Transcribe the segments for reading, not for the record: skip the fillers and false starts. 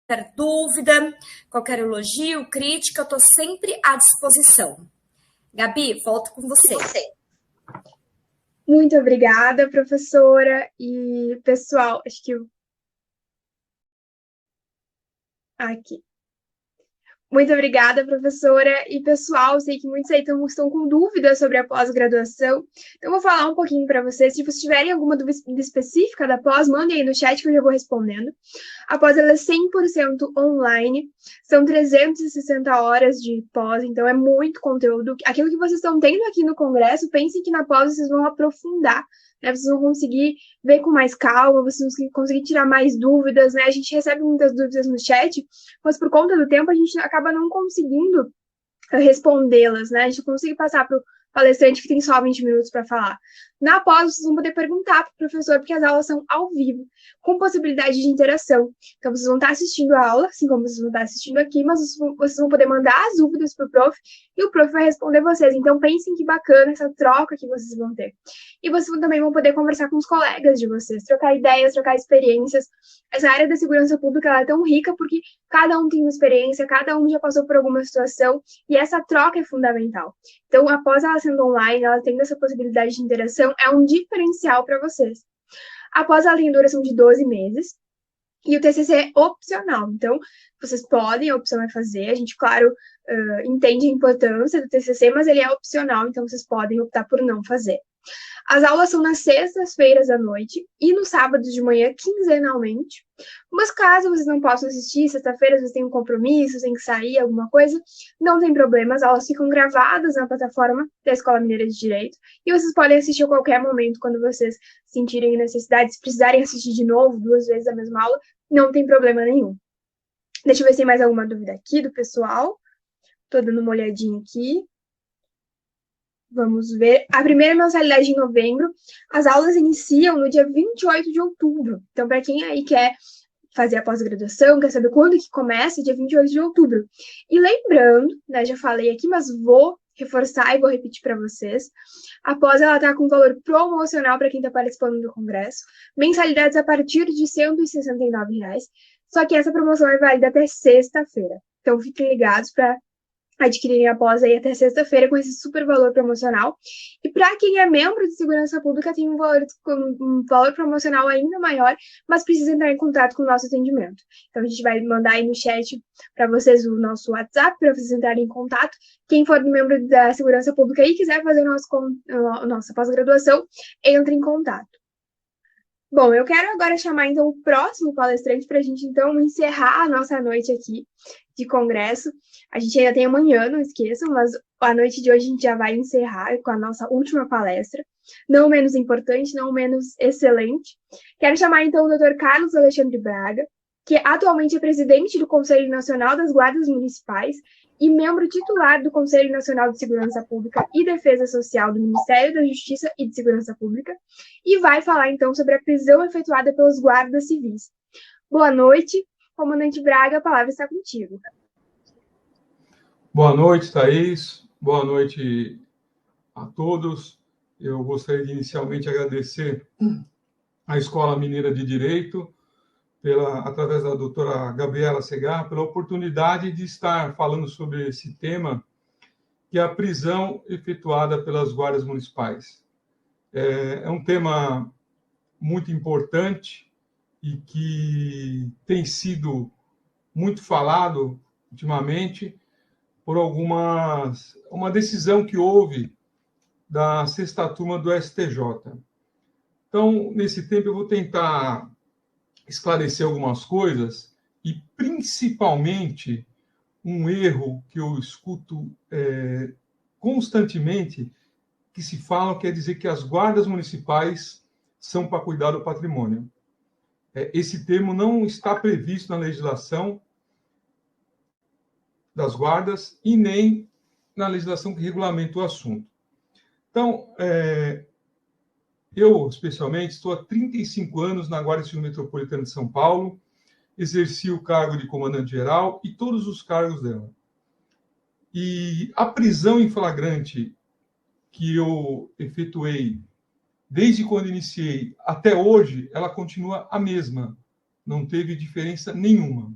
Qualquer dúvida, qualquer elogio, crítica, eu estou sempre à disposição. Gabi, volto com você. Muito obrigada, professora. E, pessoal, acho que aqui. Muito obrigada, professora. E, pessoal, sei que muitos aí estão com dúvidas sobre a pós-graduação. Então, eu vou falar um pouquinho para vocês. Se vocês tiverem alguma dúvida específica da pós, mandem aí no chat que eu já vou respondendo. A pós ela é 100% online. São 360 horas de pós, então é muito conteúdo. Aquilo que vocês estão tendo aqui no congresso, pensem que na pós vocês vão aprofundar, né? Vocês vão conseguir ver com mais calma, vocês vão conseguir tirar mais dúvidas, né? A gente recebe muitas dúvidas no chat, mas por conta do tempo a gente acaba não conseguindo respondê-las, né? A gente não consegue passar para o palestrante que tem só 20 minutos para falar. Na pós, vocês vão poder perguntar para o professor, porque as aulas são ao vivo, com possibilidade de interação. Então, vocês vão estar assistindo a aula, assim como vocês vão estar assistindo aqui, mas vocês vão poder mandar as dúvidas para o prof, e o prof vai responder vocês. Então, pensem que bacana essa troca que vocês vão ter. E vocês também vão poder conversar com os colegas de vocês, trocar ideias, trocar experiências. Essa área da segurança pública ela é tão rica porque cada um tem uma experiência, cada um já passou por alguma situação, e essa troca é fundamental. Então, após ela sendo online, ela tendo essa possibilidade de interação, é um diferencial para vocês. Após ela tem duração de 12 meses, e o TCC é opcional. Então, vocês podem, a opção é fazer. A gente, claro, entende a importância do TCC, mas ele é opcional, então vocês podem optar por não fazer. As aulas são nas sextas-feiras à noite e nos sábados de manhã, quinzenalmente. Mas caso vocês não possam assistir, sexta-feira vocês têm um compromisso, têm que sair, alguma coisa, não tem problema. As aulas ficam gravadas na plataforma da Escola Mineira de Direito e vocês podem assistir a qualquer momento quando vocês sentirem necessidade. Se precisarem assistir de novo, 2 vezes a mesma aula, não tem problema nenhum. Deixa eu ver se tem mais alguma dúvida aqui do pessoal. Estou dando uma olhadinha aqui. Vamos ver. A primeira mensalidade em novembro. As aulas iniciam no dia 28 de outubro. Então, para quem aí quer fazer a pós-graduação, quer saber quando que começa, dia 28 de outubro. E lembrando, né, já falei aqui, mas vou reforçar e vou repetir para vocês. A pós ela está com valor promocional para quem está participando do congresso. Mensalidades a partir de R$ 169. Só que essa promoção é válida até sexta-feira. Então, fiquem ligados para adquirirem a pós aí até sexta-feira com esse super valor promocional. E para quem é membro de segurança pública, tem um valor promocional ainda maior, mas precisa entrar em contato com o nosso atendimento. Então, a gente vai mandar aí no chat para vocês o nosso WhatsApp, para vocês entrarem em contato. Quem for membro da segurança pública e quiser fazer nossa pós-graduação, entre em contato. Bom, eu quero agora chamar, então, o próximo palestrante para a gente, então, encerrar a nossa noite aqui de congresso. A gente ainda tem amanhã, não esqueçam, mas a noite de hoje a gente já vai encerrar com a nossa última palestra. Não menos importante, não menos excelente. Quero chamar, então, o Dr. Carlos Alexandre Braga, que atualmente é presidente do Conselho Nacional das Guardas Municipais e membro titular do Conselho Nacional de Segurança Pública e Defesa Social do Ministério da Justiça e de Segurança Pública, e vai falar, então, sobre a prisão efetuada pelos guardas civis. Boa noite, comandante Braga, a palavra está contigo. Boa noite, Thaís. Boa noite a todos. Eu gostaria de inicialmente agradecer à Escola Mineira de Direito, através da doutora Gabriela Segar, pela oportunidade de estar falando sobre esse tema, que é a prisão efetuada pelas guardas municipais. É um tema muito importante e que tem sido muito falado ultimamente por uma decisão que houve da sexta turma do STJ. Então, nesse tempo, eu vou tentar esclarecer algumas coisas e, principalmente, um erro que eu escuto constantemente, que se fala, quer dizer que as guardas municipais são para cuidar do patrimônio. Esse termo não está previsto na legislação das guardas e nem na legislação que regulamenta o assunto. Então, eu, especialmente, estou há 35 anos na Guarda Civil Metropolitana de São Paulo, exerci o cargo de comandante-geral e todos os cargos dela. E a prisão em flagrante que eu efetuei desde quando iniciei até hoje, ela continua a mesma. Não teve diferença nenhuma.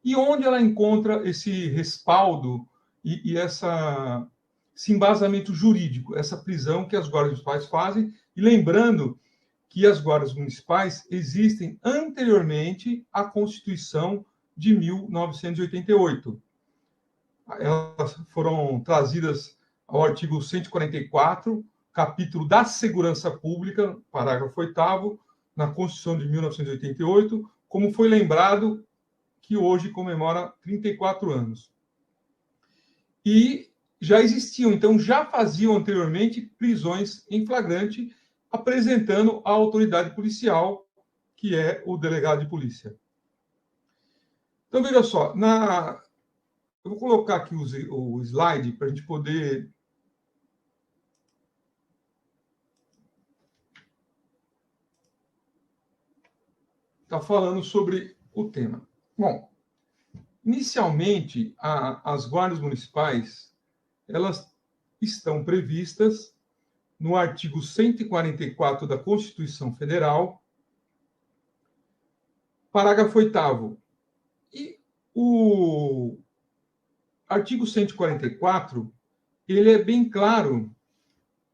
e onde ela encontra esse respaldo e esse embasamento jurídico, essa prisão que as guardas municipais fazem, e lembrando que as guardas municipais existem anteriormente à Constituição de 1988. Elas foram trazidas ao artigo 144, capítulo da Segurança Pública, parágrafo 8º, na Constituição de 1988, como foi lembrado que hoje comemora 34 anos. E já existiam, então já faziam anteriormente prisões em flagrante, apresentando a autoridade policial, que é o delegado de polícia. Então, veja só, eu vou colocar aqui o slide para a gente poder estar falando sobre o tema. Bom, inicialmente, as guardas municipais, elas estão previstas no artigo 144 da Constituição Federal, parágrafo 8º. E o artigo 144, ele é bem claro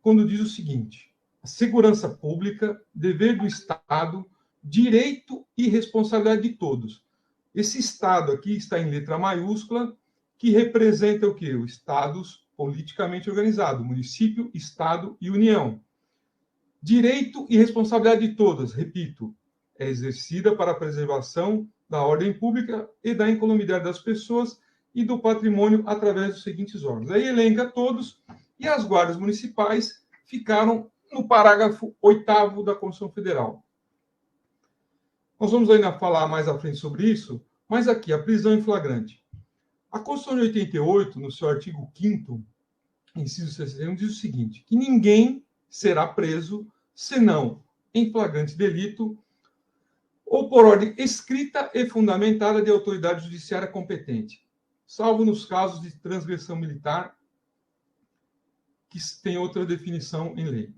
quando diz o seguinte: a segurança pública, dever do Estado, direito e responsabilidade de todos. Esse Estado aqui está em letra maiúscula, que representa o quê? Os Estados politicamente organizados, município, Estado e União. Direito e responsabilidade de todas, repito, é exercida para a preservação da ordem pública e da incolumidade das pessoas e do patrimônio através dos seguintes órgãos. Aí elenca todos, e as guardas municipais ficaram no parágrafo 8º da Constituição Federal. Nós vamos ainda falar mais à frente sobre isso, mas aqui, a prisão em flagrante. A Constituição de 88, no seu artigo 5º, inciso 61, diz o seguinte: que ninguém será preso senão em flagrante delito ou por ordem escrita e fundamentada de autoridade judiciária competente, salvo nos casos de transgressão militar, que tem outra definição em lei.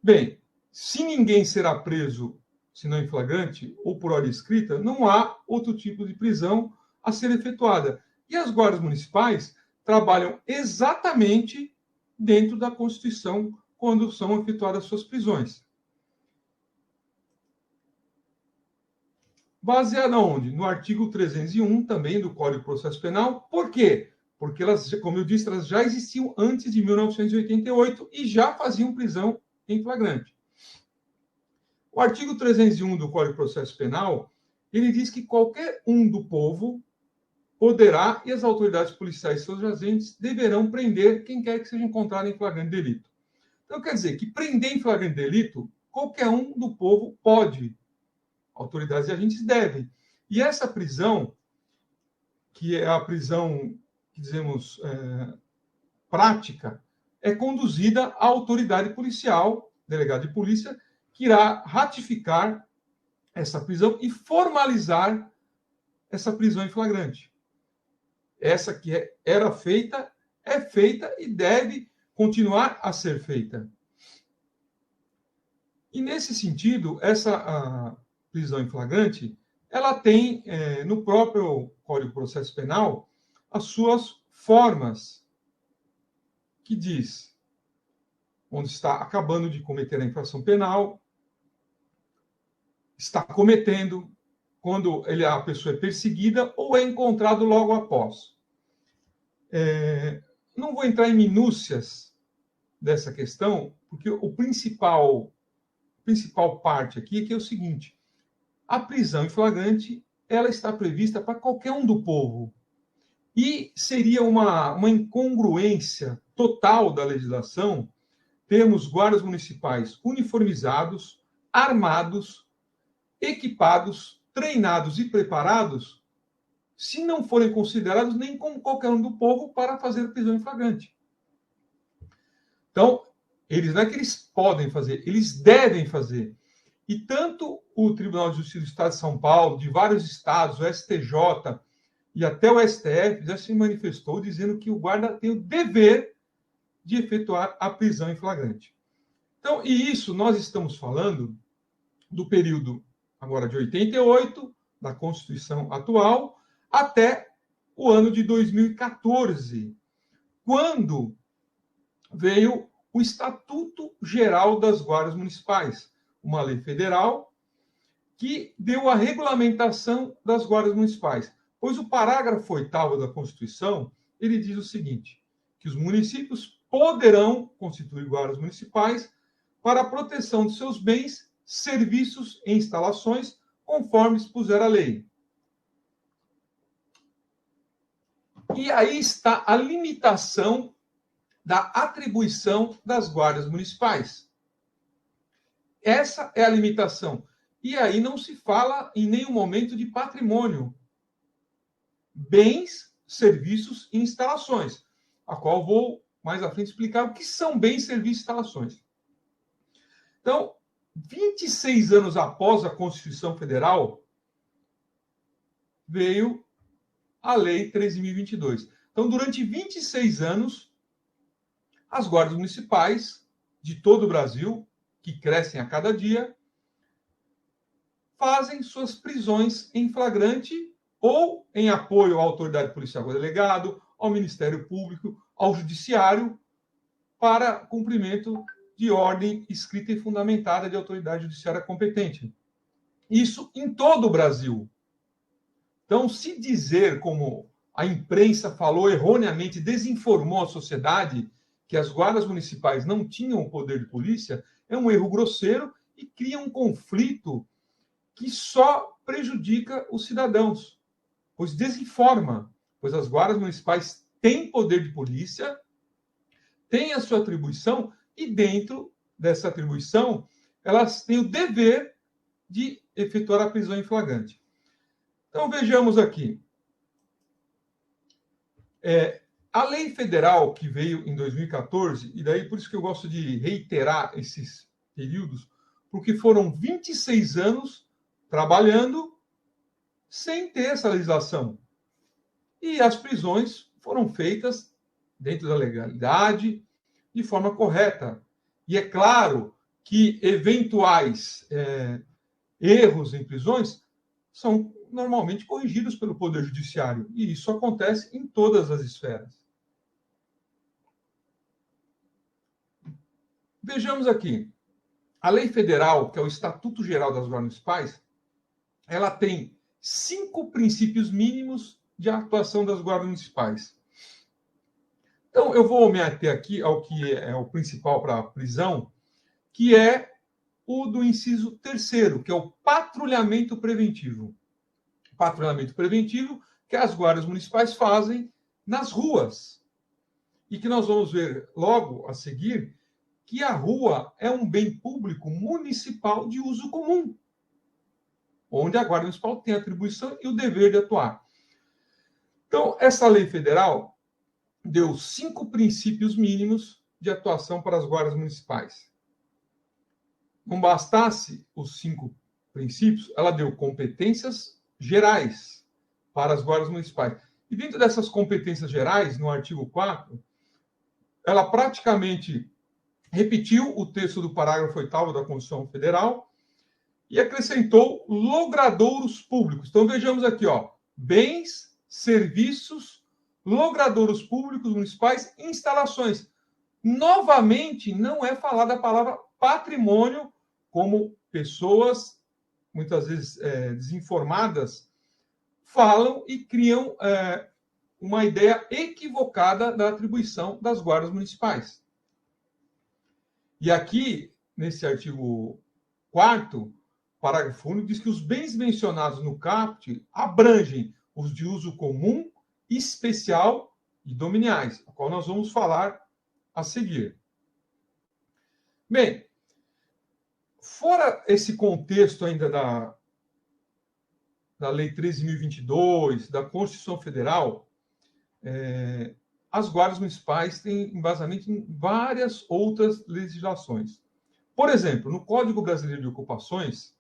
Bem, se ninguém será preso senão em flagrante ou por ordem escrita, não há outro tipo de prisão a ser efetuada. E as guardas municipais trabalham exatamente dentro da Constituição quando são efetuadas suas prisões. Baseada onde? No artigo 301 também do Código de Processo Penal. Por quê? Porque elas, como eu disse, elas já existiam antes de 1988 e já faziam prisão em flagrante. O artigo 301 do Código de Processo Penal, ele diz que qualquer um do povo poderá, e as autoridades policiais e seus agentes deverão prender quem quer que seja encontrado em flagrante delito. Então, quer dizer que prender em flagrante delito, qualquer um do povo pode. Autoridades e agentes devem. E essa prisão, que é a prisão, que dizemos, prática, é conduzida à autoridade policial, delegado de polícia, que irá ratificar essa prisão e formalizar essa prisão em flagrante. Essa que era feita, é feita e deve continuar a ser feita. E, nesse sentido, essa prisão em flagrante, ela tem, no próprio Código de Processo Penal, as suas formas, que diz onde está acabando de cometer a infração penal, está cometendo, quando a pessoa é perseguida ou é encontrado logo após. Não vou entrar em minúcias dessa questão, porque o principal parte aqui é que é o seguinte: a prisão em flagrante, ela está prevista para qualquer um do povo. E seria uma incongruência total da legislação termos guardas municipais uniformizados, armados, equipados, treinados e preparados, se não forem considerados nem como qualquer um do povo para fazer prisão em flagrante. Então, não é que eles podem fazer, eles devem fazer. E tanto o Tribunal de Justiça do Estado de São Paulo, de vários estados, o STJ e até o STF já se manifestou dizendo que o guarda tem o dever de efetuar a prisão em flagrante. Então, e isso nós estamos falando do período agora de 88, da Constituição atual, até o ano de 2014, quando veio o Estatuto Geral das Guardas Municipais, uma lei federal que deu a regulamentação das guardas municipais. Pois o parágrafo 8º da Constituição, ele diz o seguinte, que os municípios poderão constituir guardas municipais para a proteção de seus bens, serviços e instalações, conforme expuser a lei. E aí está a limitação da atribuição das guardas municipais. Essa é a limitação. E aí não se fala em nenhum momento de patrimônio, bens, serviços e instalações, a qual vou mais à frente explicar o que são bens, serviços e instalações. Então, 26 anos após a Constituição Federal, veio a Lei 13.022. Então, durante 26 anos, as guardas municipais de todo o Brasil, que crescem a cada dia, fazem suas prisões em flagrante ou em apoio à autoridade policial ou delegado, ao Ministério Público, ao Judiciário, para cumprimento de ordem escrita e fundamentada de autoridade judiciária competente. Isso em todo o Brasil. Então, se dizer, como a imprensa falou erroneamente, desinformou a sociedade, que as guardas municipais não tinham o poder de polícia, é um erro grosseiro e cria um conflito que só prejudica os cidadãos, pois desinforma, pois as guardas municipais têm poder de polícia, têm a sua atribuição, e dentro dessa atribuição, elas têm o dever de efetuar a prisão em flagrante. Então, vejamos aqui. A lei federal que veio em 2014, e daí por isso que eu gosto de reiterar esses períodos, porque foram 26 anos trabalhando sem ter essa legislação. E as prisões foram feitas dentro da legalidade, de forma correta. E é claro que eventuais erros em prisões são normalmente corrigidos pelo Poder Judiciário. E isso acontece em todas as esferas. Vejamos aqui. A lei federal, que é o Estatuto Geral das Guardas Municipais, ela tem 5 princípios mínimos de atuação das guardas municipais. Então, eu vou me ater aqui ao que é o principal para a prisão, que é o do inciso 3º, que é o patrulhamento preventivo. Patrulhamento preventivo que as guardas municipais fazem nas ruas. E que nós vamos ver logo a seguir que a rua é um bem público municipal de uso comum, onde a Guarda Municipal tem a atribuição e o dever de atuar. Então, essa lei federal deu 5 princípios mínimos de atuação para as guardas municipais. Não bastasse os 5 princípios, ela deu competências gerais para as guardas municipais. E dentro dessas competências gerais, no artigo 4, ela praticamente repetiu o texto do parágrafo 8º da Constituição Federal e acrescentou logradouros públicos. Então, vejamos aqui, bens, serviços, logradouros públicos municipais, instalações. Novamente, não é falada a palavra patrimônio, como pessoas, muitas vezes desinformadas, falam e criam uma ideia equivocada da atribuição das guardas municipais. E aqui, nesse artigo 4º, parágrafo único, diz que os bens mencionados no caput abrangem os de uso comum, especial e dominiais, a qual nós vamos falar a seguir. Bem, fora esse contexto ainda da Lei 13.022, da Constituição Federal, as guardas municipais têm embasamento em várias outras legislações. Por exemplo, no Código Brasileiro de Ocupações,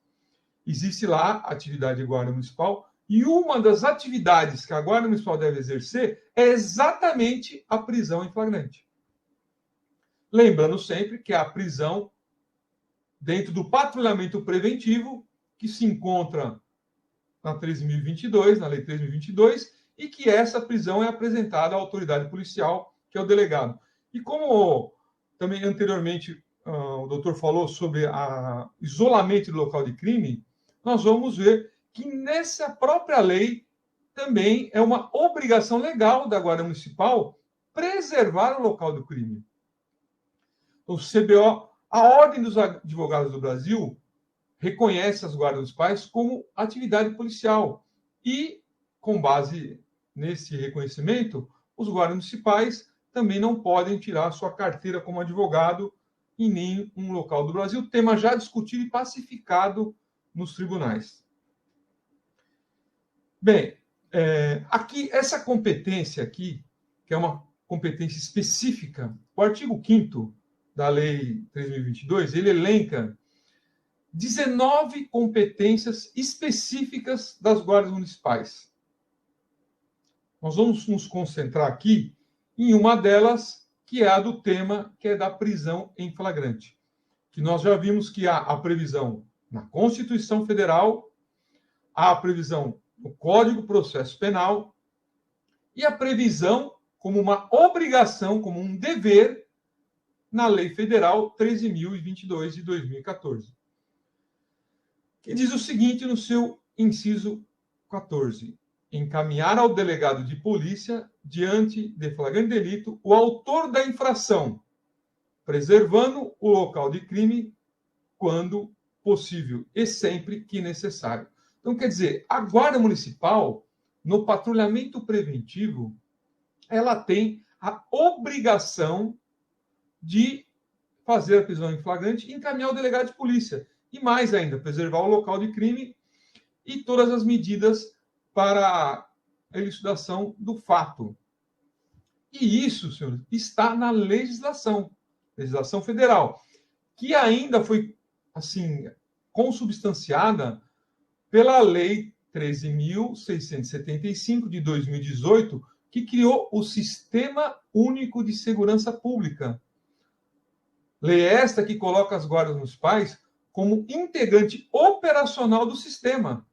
existe lá a atividade de guarda municipal, e uma das atividades que a guarda municipal deve exercer é exatamente a prisão em flagrante. Lembrando sempre que a prisão, dentro do patrulhamento preventivo, que se encontra na 13.022, na Lei 13.022, e que essa prisão é apresentada à autoridade policial, que é o delegado. E como também anteriormente o doutor falou sobre o isolamento do local de crime, nós vamos ver que nessa própria lei também é uma obrigação legal da Guarda Municipal preservar o local do crime. O CBO, a Ordem dos Advogados do Brasil, reconhece as guardas municipais como atividade policial e, com base nesse reconhecimento, os guardas municipais também não podem tirar sua carteira como advogado em nenhum local do Brasil, tema já discutido e pacificado nos tribunais. Bem, aqui, essa competência aqui, que é uma competência específica, o artigo 5º da Lei 3.022, ele elenca 19 competências específicas das guardas municipais. Nós vamos nos concentrar aqui em uma delas, que é a do tema, que é da prisão em flagrante. Que nós já vimos que há a previsão na Constituição Federal, há a previsão no Código de Processo Penal e a previsão como uma obrigação, como um dever, na Lei Federal 13.022 de 2014. Que diz o seguinte no seu inciso 14: encaminhar ao delegado de polícia, diante de flagrante delito, o autor da infração, preservando o local de crime quando possível e sempre que necessário. Então, quer dizer, a Guarda Municipal, no patrulhamento preventivo, ela tem a obrigação de fazer a prisão em flagrante e encaminhar o delegado de polícia. E mais ainda, preservar o local de crime e todas as medidas para a elucidação do fato. E isso, senhores, está na legislação federal, que ainda foi, assim, consubstanciada pela Lei 13.675 de 2018, que criou o Sistema Único de Segurança Pública. Lei esta que coloca as guardas municipais como integrante operacional do sistema,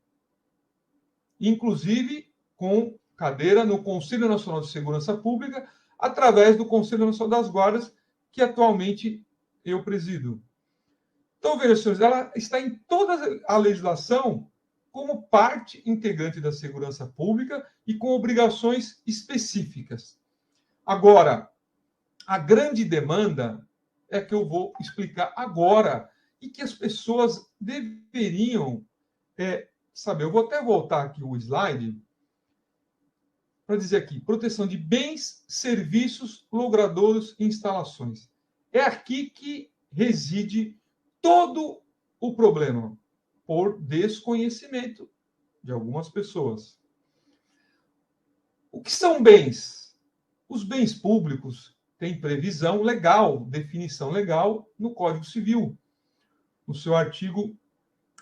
inclusive com cadeira no Conselho Nacional de Segurança Pública, através do Conselho Nacional das Guardas, que atualmente eu presido. Então, veja, senhores, ela está em toda a legislação como parte integrante da segurança pública e com obrigações específicas. Agora, a grande demanda é que eu vou explicar agora e que as pessoas deveriam saber. Eu vou até voltar aqui o slide para dizer aqui: proteção de bens, serviços, logradouros e instalações. É aqui que reside todo o problema, por desconhecimento de algumas pessoas. O que são bens? Os bens públicos têm previsão legal, definição legal no Código Civil, no seu artigo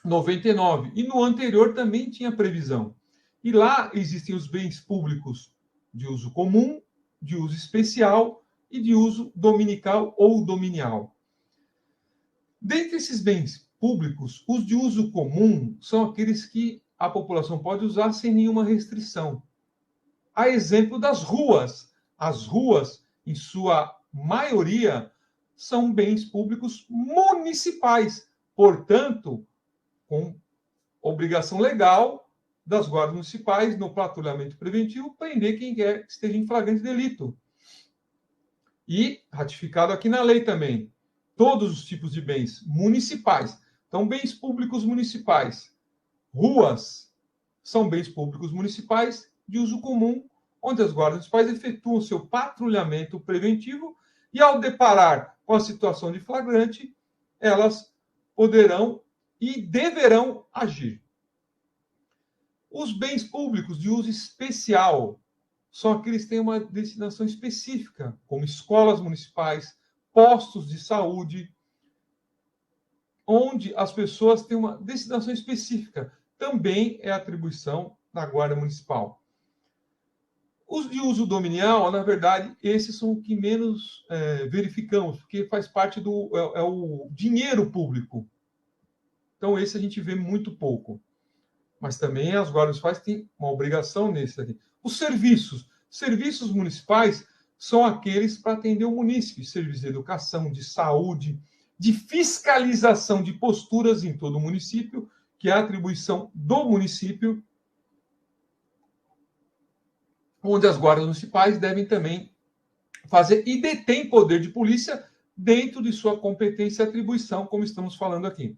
99. E no anterior também tinha previsão. E lá existem os bens públicos de uso comum, de uso especial e de uso dominical ou dominial. Dentre esses bens públicos, os de uso comum são aqueles que a população pode usar sem nenhuma restrição. A exemplo das ruas. As ruas, em sua maioria, são bens públicos municipais, portanto, com obrigação legal das guardas municipais, no patrulhamento preventivo, prender quem quer que esteja em flagrante delito. E, ratificado aqui na lei também, todos os tipos de bens municipais. Então, bens públicos municipais. Ruas são bens públicos municipais de uso comum, onde as guardas municipais efetuam seu patrulhamento preventivo e, ao deparar com a situação de flagrante, elas poderão e deverão agir. Os bens públicos de uso especial são aqueles que têm uma destinação específica, como escolas municipais, postos de saúde, onde as pessoas têm uma destinação específica. Também é atribuição da Guarda Municipal. Os de uso dominial, na verdade, esses são os que menos verificamos, porque faz parte o dinheiro público. Então, esse a gente vê muito pouco. mas também as guardas municipais têm uma obrigação nesse aqui. Os serviços municipais são aqueles para atender o munícipe, serviços de educação, de saúde, de fiscalização de posturas em todo o município, que é a atribuição do município, onde as guardas municipais devem também fazer e detêm poder de polícia dentro de sua competência e atribuição, como estamos falando aqui.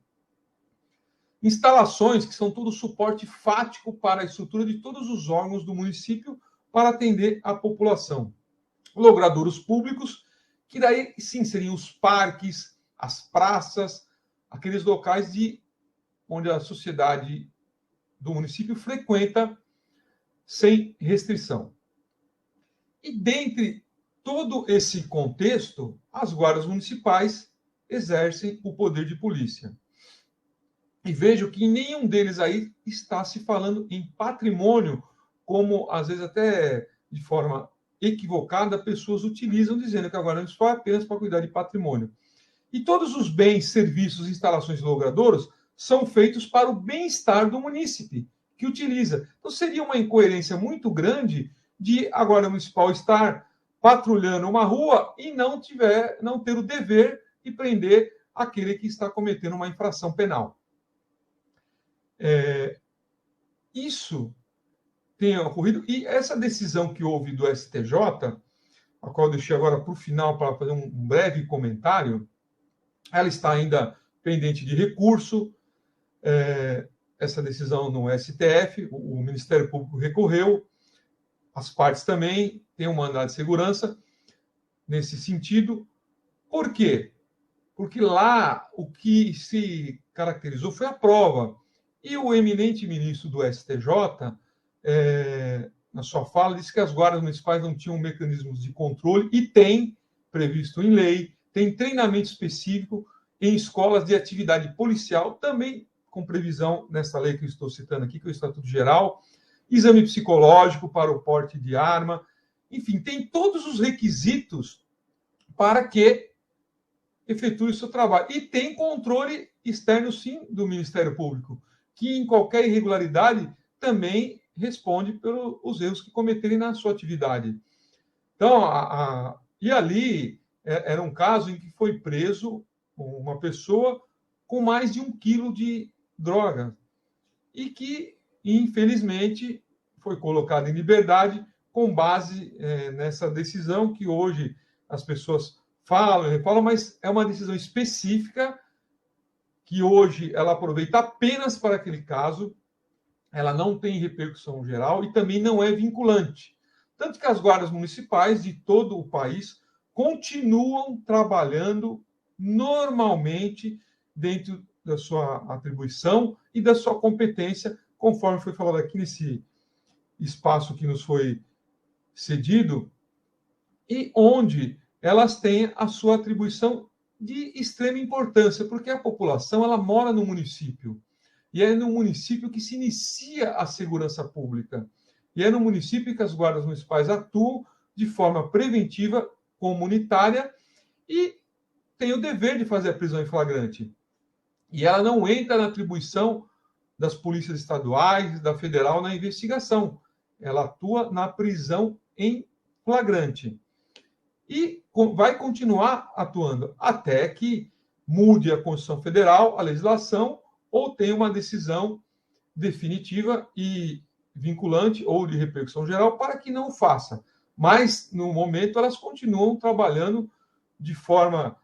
Instalações que são todo suporte fático para a estrutura de todos os órgãos do município para atender a população. Logradouros públicos, que daí sim seriam os parques, as praças, aqueles locais onde a sociedade do município frequenta sem restrição. E dentre todo esse contexto, as guardas municipais exercem o poder de polícia. E vejo que em nenhum deles aí está se falando em patrimônio, como às vezes até de forma equivocada pessoas utilizam, dizendo que a guarda municipal é apenas para cuidar de patrimônio. E todos os bens, serviços, instalações e logradouros são feitos para o bem-estar do munícipe que utiliza. Então seria uma incoerência muito grande de a guarda municipal estar patrulhando uma rua e não ter o dever de prender aquele que está cometendo uma infração penal. Isso tem ocorrido, e essa decisão que houve do STJ, a qual eu deixei agora para o final para fazer um breve comentário, ela está ainda pendente de recurso, essa decisão no STF, o Ministério Público recorreu, as partes também têm um mandado de segurança nesse sentido. Por quê? Porque lá o que se caracterizou foi a prova. E o eminente ministro do STJ, na sua fala, disse que as guardas municipais não tinham mecanismos de controle, e tem previsto em lei, tem treinamento específico em escolas de atividade policial, também com previsão nessa lei que eu estou citando aqui, que é o Estatuto Geral, exame psicológico para o porte de arma, enfim, tem todos os requisitos para que efetue o seu trabalho. E tem controle externo, sim, do Ministério Público, que em qualquer irregularidade também responde pelos erros que cometerem na sua atividade. Então, e ali era um caso em que foi preso uma pessoa com mais de 1 quilo de droga e que, infelizmente, foi colocado em liberdade com base nessa decisão que hoje as pessoas falam, mas é uma decisão específica que hoje ela aproveita apenas para aquele caso, ela não tem repercussão geral e também não é vinculante. Tanto que as guardas municipais de todo o país continuam trabalhando normalmente dentro da sua atribuição e da sua competência, conforme foi falado aqui nesse espaço que nos foi cedido, e onde elas têm a sua atribuição de extrema importância, porque a população ela mora no município, e é no município que se inicia a segurança pública, e é no município que as guardas municipais atuam de forma preventiva, comunitária, e tem o dever de fazer a prisão em flagrante. E ela não entra na atribuição das polícias estaduais, da federal, na investigação. Ela atua na prisão em flagrante. E vai continuar atuando até que mude a Constituição Federal, a legislação, ou tenha uma decisão definitiva e vinculante ou de repercussão geral para que não faça. Mas, no momento, elas continuam trabalhando de forma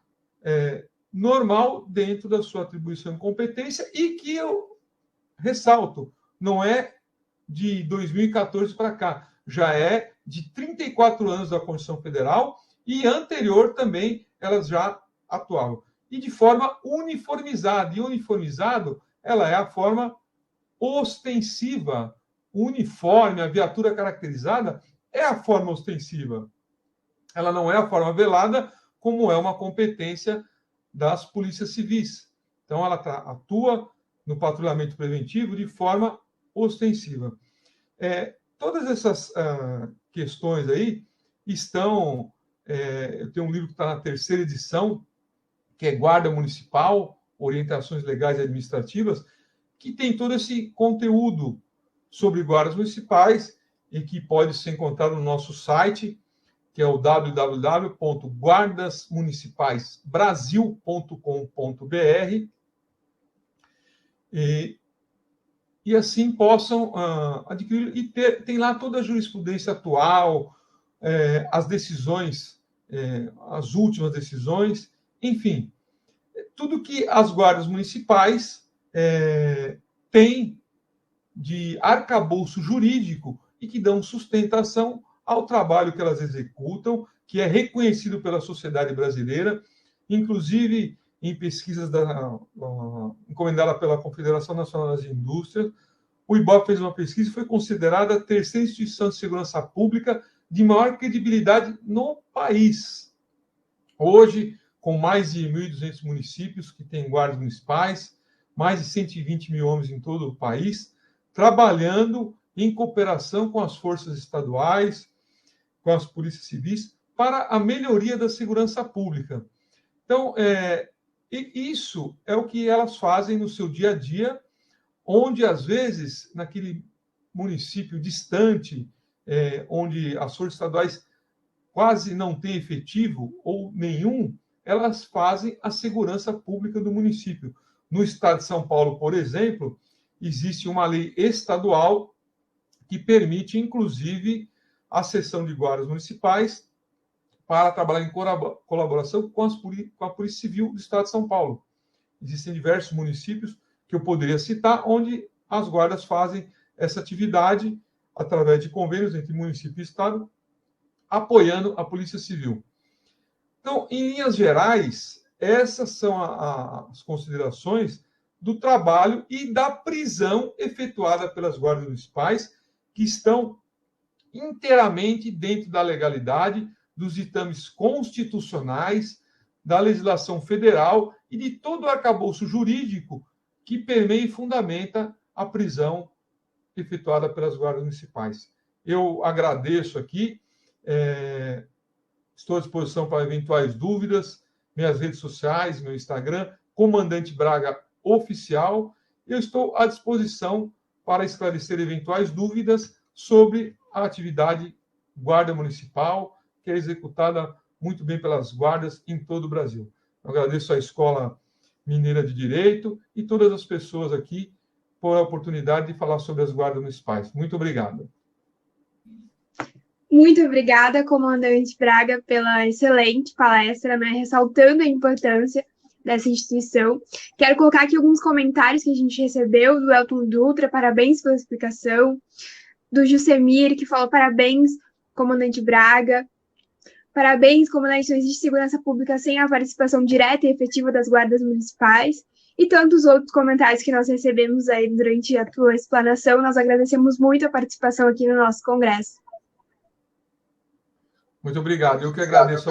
normal dentro da sua atribuição e competência, e que eu ressalto, não é de 2014 para cá, já é de 34 anos da Constituição Federal, e anterior também elas já atuavam. E de forma uniformizada. E uniformizado, ela é a forma ostensiva. Uniforme, a viatura caracterizada, é a forma ostensiva. Ela não é a forma velada, como é uma competência das polícias civis. Então, ela atua no patrulhamento preventivo de forma ostensiva. Todas essas questões aí estão... eu tenho um livro que está na 3ª edição, que é Guarda Municipal, Orientações Legais e Administrativas, que tem todo esse conteúdo sobre guardas municipais e que pode ser encontrado no nosso site, que é o www.guardasmunicipais.brasil.com.br, e assim possam adquirir, e tem lá toda a jurisprudência atual, as decisões, as últimas decisões, enfim, tudo que as guardas municipais têm de arcabouço jurídico e que dão sustentação ao trabalho que elas executam, que é reconhecido pela sociedade brasileira, inclusive em pesquisas encomendada pela Confederação Nacional das Indústrias. O IBOP fez uma pesquisa e foi considerada a terceira instituição de segurança pública de maior credibilidade no país. Hoje, com mais de 1.200 municípios que têm guardas municipais, mais de 120 mil homens em todo o país, trabalhando em cooperação com as forças estaduais, com as polícias civis, para a melhoria da segurança pública. Então, isso é o que elas fazem no seu dia a dia, onde, às vezes, naquele município distante, onde as forças estaduais quase não têm efetivo ou nenhum, elas fazem a segurança pública do município. No estado de São Paulo, por exemplo, existe uma lei estadual que permite, inclusive, a cessão de guardas municipais para trabalhar em colaboração com a Polícia Civil do estado de São Paulo. Existem diversos municípios que eu poderia citar, onde as guardas fazem essa atividade através de convênios entre município e estado, apoiando a Polícia Civil. Então, em linhas gerais, essas são as considerações do trabalho e da prisão efetuada pelas guardas municipais, que estão inteiramente dentro da legalidade, dos ditames constitucionais, da legislação federal e de todo o arcabouço jurídico que permeia e fundamenta a prisão efetuada pelas guardas municipais. Eu agradeço aqui, estou à disposição para eventuais dúvidas, minhas redes sociais, meu Instagram, Comandante Braga Oficial. Eu estou à disposição para esclarecer eventuais dúvidas sobre a atividade Guarda Municipal, que é executada muito bem pelas guardas em todo o Brasil. Eu agradeço à Escola Mineira de Direito e todas as pessoas aqui por a oportunidade de falar sobre as guardas municipais. Muito obrigado. Muito obrigada, comandante Braga, pela excelente palestra, né, ressaltando a importância dessa instituição. Quero colocar aqui alguns comentários que a gente recebeu do Elton Dutra, parabéns pela explicação, do Jusemir, que falou parabéns, comandante Braga, parabéns, comandante, não existe segurança pública sem a participação direta e efetiva das guardas municipais, e tantos outros comentários que nós recebemos aí durante a tua explanação. Nós agradecemos muito a participação aqui no nosso congresso. Muito obrigado. Eu que agradeço.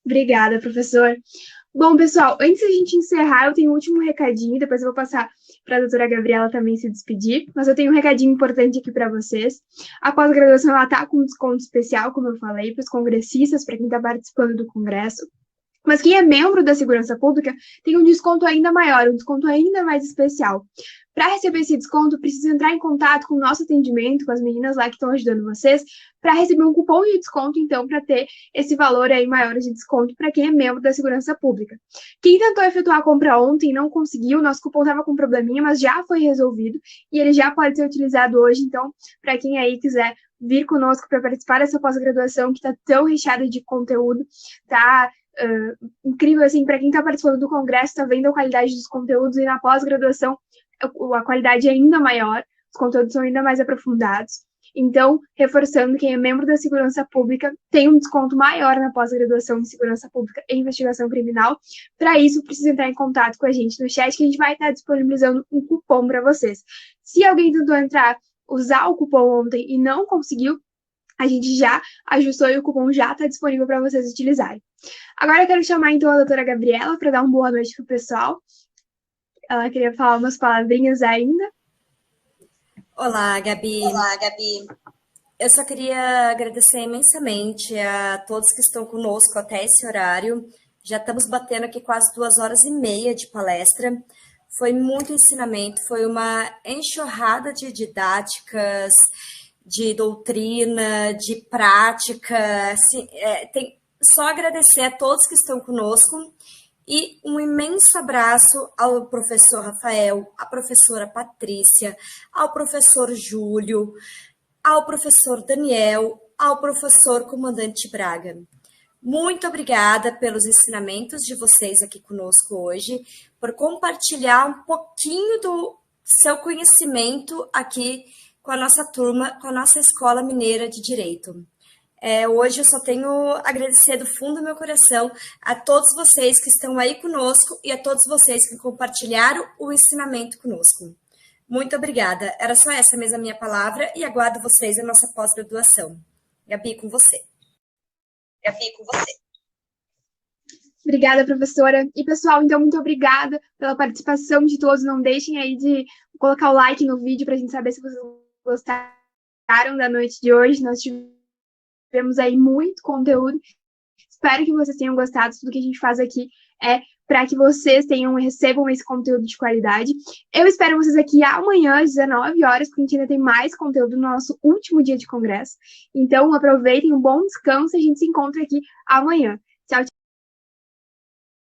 Obrigada, professor. Bom, pessoal, antes da gente encerrar, eu tenho um último recadinho, depois eu vou passar para a doutora Gabriela também se despedir, mas eu tenho um recadinho importante aqui para vocês. A pós-graduação está com desconto especial, como eu falei, para os congressistas, para quem está participando do congresso. Mas quem é membro da segurança pública tem um desconto ainda maior, um desconto ainda mais especial. Para receber esse desconto, precisa entrar em contato com o nosso atendimento, com as meninas lá que estão ajudando vocês, para receber um cupom de desconto, então, para ter esse valor aí maior de desconto para quem é membro da segurança pública. Quem tentou efetuar a compra ontem e não conseguiu, nosso cupom estava com probleminha, mas já foi resolvido e ele já pode ser utilizado hoje. Então, para quem aí quiser vir conosco para participar dessa pós-graduação que está tão recheada de conteúdo, tá incrível, assim, para quem está participando do congresso, está vendo a qualidade dos conteúdos, e na pós-graduação a qualidade é ainda maior, os conteúdos são ainda mais aprofundados. Então, reforçando, quem é membro da segurança pública tem um desconto maior na pós-graduação em segurança pública e investigação criminal. Para isso, precisa entrar em contato com a gente no chat, que a gente vai estar disponibilizando um cupom para vocês. Se alguém tentou usar o cupom ontem e não conseguiu, a gente já ajustou e o cupom já está disponível para vocês utilizarem. Agora eu quero chamar, então, a doutora Gabriela para dar uma boa noite para o pessoal. Ela queria falar umas palavrinhas ainda. Olá, Gabi. Olá, Gabi. Eu só queria agradecer imensamente a todos que estão conosco até esse horário. Já estamos batendo aqui quase 2 horas e meia de palestra. Foi muito ensinamento, foi uma enxurrada de didáticas, de doutrina, de prática. Assim, tem só agradecer a todos que estão conosco e um imenso abraço ao professor Rafael, à professora Patrícia, ao professor Júlio, ao professor Daniel, ao professor Comandante Braga. Muito obrigada pelos ensinamentos de vocês aqui conosco hoje, por compartilhar um pouquinho do seu conhecimento aqui com a nossa turma, com a nossa Escola Mineira de Direito. Hoje eu só tenho a agradecer do fundo do meu coração a todos vocês que estão aí conosco e a todos vocês que compartilharam o ensinamento conosco. Muito obrigada. Era só essa mesmo a minha palavra e aguardo vocês na nossa pós-graduação. Gabi, com você. Obrigada, professora. E, pessoal, então, muito obrigada pela participação de todos. Não deixem aí de colocar o like no vídeo para a gente saber se vocês gostaram da noite de hoje. Nós tivemos aí muito conteúdo. Espero que vocês tenham gostado. Tudo que a gente faz aqui é para que vocês recebam esse conteúdo de qualidade. Eu espero vocês aqui amanhã, às 19 horas, porque a gente ainda tem mais conteúdo no nosso último dia de congresso. Então, aproveitem um bom descanso e a gente se encontra aqui amanhã. Tchau, tchau.